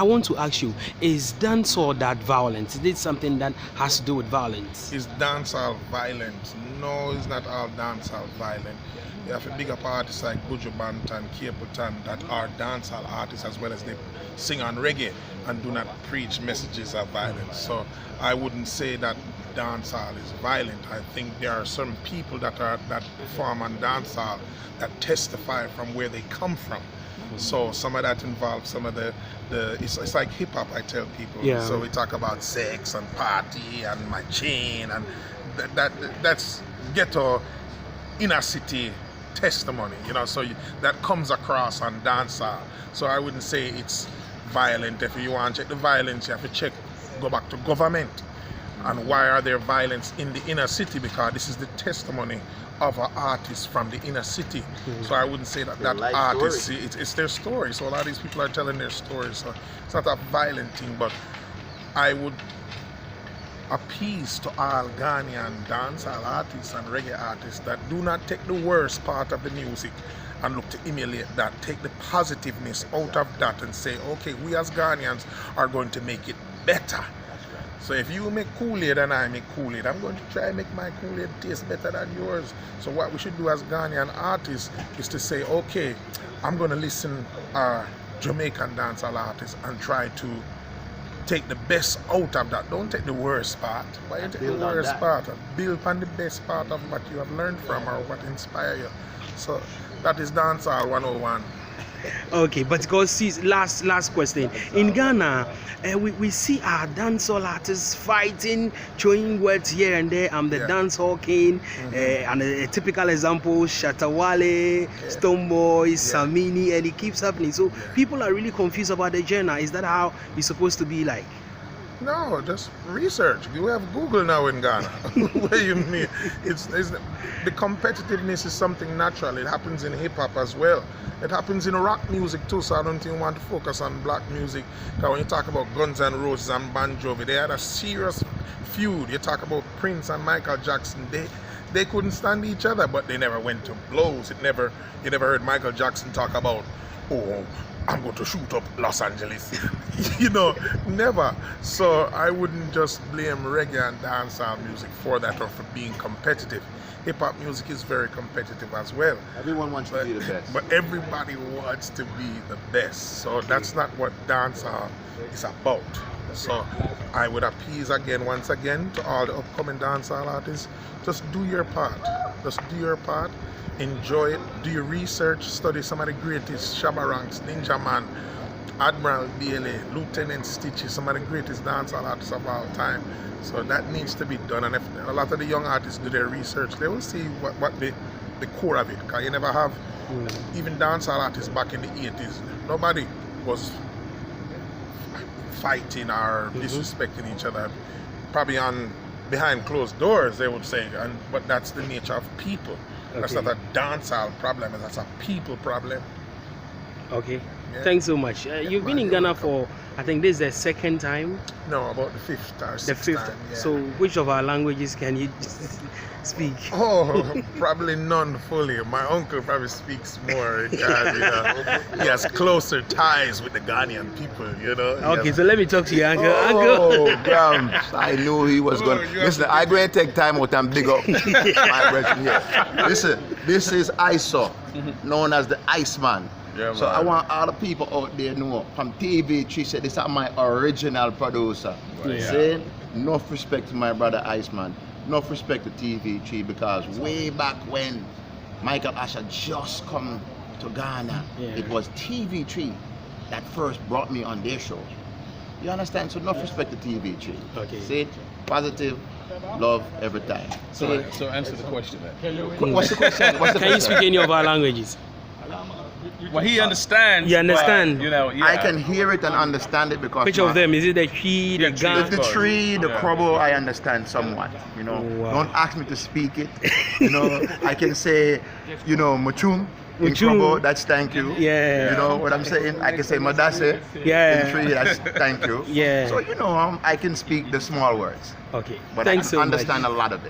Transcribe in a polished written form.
I want to ask you, is dancehall that violent? Is it something that has to do with violence? Is dancehall violent? No, it's not all dancehall violent. You have a big up artists like Buju Banton, Capleton that are dancehall artists as well as they sing on reggae and do not preach messages of violence. So I wouldn't say that dancehall is violent. I think there are some people that perform on dancehall that testify from where they come from. So some of that involves some of it's like hip hop, I tell people. Yeah. So we talk about sex and party and my chain, and that's ghetto inner city testimony, you know. So that comes across on dancehall. So I wouldn't say it's violent. If you want to check the violence, you have to go back to government. And why are there violence in the inner city? Because this is the testimony of an artist from the inner city. So I wouldn't say that artist, it's their story. So a lot of these people are telling their stories. So it's not a violent thing, but I would appease to all Ghanaian dancehall artists and reggae artists that do not take the worst part of the music and look to emulate that. Take the positiveness out of that and say, okay, we as Ghanaians are going to make it better. So if you make Kool-Aid and I make Kool-Aid, I'm going to try and make my Kool-Aid taste better than yours. So what we should do as Ghanaian artists is to say, okay, I'm going to listen to Jamaican dancehall artists and try to take the best out of that. Don't take the worst part. Why you take the worst part? Build on the best part of what you have learned from or what inspire you. So that is dancehall 101. Okay, but because see, last question. In Ghana, we see our dancehall artists fighting, throwing words here and there. I'm the dancehall king, and a typical example, Shatta Wale, Stonebwoy, Samini, and it keeps happening. So people are really confused about the genre. Is that how it's supposed to be like? No, just research. You have Google now in Ghana. What do you mean? It's the competitiveness is something natural. It happens in hip hop as well. It happens in rock music too. So I don't even want to focus on black music. Because when you talk about Guns N' Roses and Bon Jovi, they had a serious feud. You talk about Prince and Michael Jackson. They couldn't stand each other, but they never went to blows. You never heard Michael Jackson talk about, oh, I'm going to shoot up Los Angeles. You know, never. So I wouldn't just blame reggae and dancehall music for that or for being competitive. Hip-hop music is very competitive as well. Everyone wants to be the best. But everybody wants to be the best. So that's not what dancehall is about. So I would appease once again to all the upcoming dancehall artists. Just do your part. Just do your part. Enjoy it. Do your research. Study some of the greatest Shabba Ranks, Ninja Man, Admiral Bailey, Lieutenant Stitchie, some of the greatest dancehall artists of all time. So that needs to be done. And if a lot of the young artists do their research, they will see what the core of it. Because you never have, even dancehall artists back in the 80s, nobody was fighting or disrespecting each other. Probably behind closed doors, they would say. But that's the nature of people. That's not a dancehall problem, that's a people problem. Okay. Yeah. Thanks so much. You've been in Ghana for, I think this is the second time? No, about the fifth or sixth time. Yeah. So which of our languages can you speak? Oh, probably none fully. My uncle probably speaks more because, you know, he has closer ties with the Ghanaian people, you know. Okay, so let me talk to you, Uncle. Oh, Gramps, I knew he was going to. Listen, I'm going to take time out and big up my brethren here. Listen, this is ISO, known as the Iceman. Yeah, so I want all the people out there to know, from TV3 said this is my original producer. Saying enough respect to my brother Iceman, enough respect to TV3, because way back when Michael Asher just come to Ghana, it was TV3 that first brought me on their show. You understand? So enough respect to TV3. Okay. See, positive, love every time. So answer the question then. What's the question? Can you speak any of our languages? Well, he understands. You understand? But, you know, I can hear it and understand it because. Which of them? Is it the tree, the gun? The tree, the crobble, I understand somewhat. You know, don't ask me to speak it. You know, I can say, you know, Muchum. In crobble, that's thank you. Yeah. You know what I'm saying? I can say Madase. Yeah. In tree, that's thank you. Yeah. So, you know, I can speak the small words. Okay. But Thanks I so understand much. a lot of it.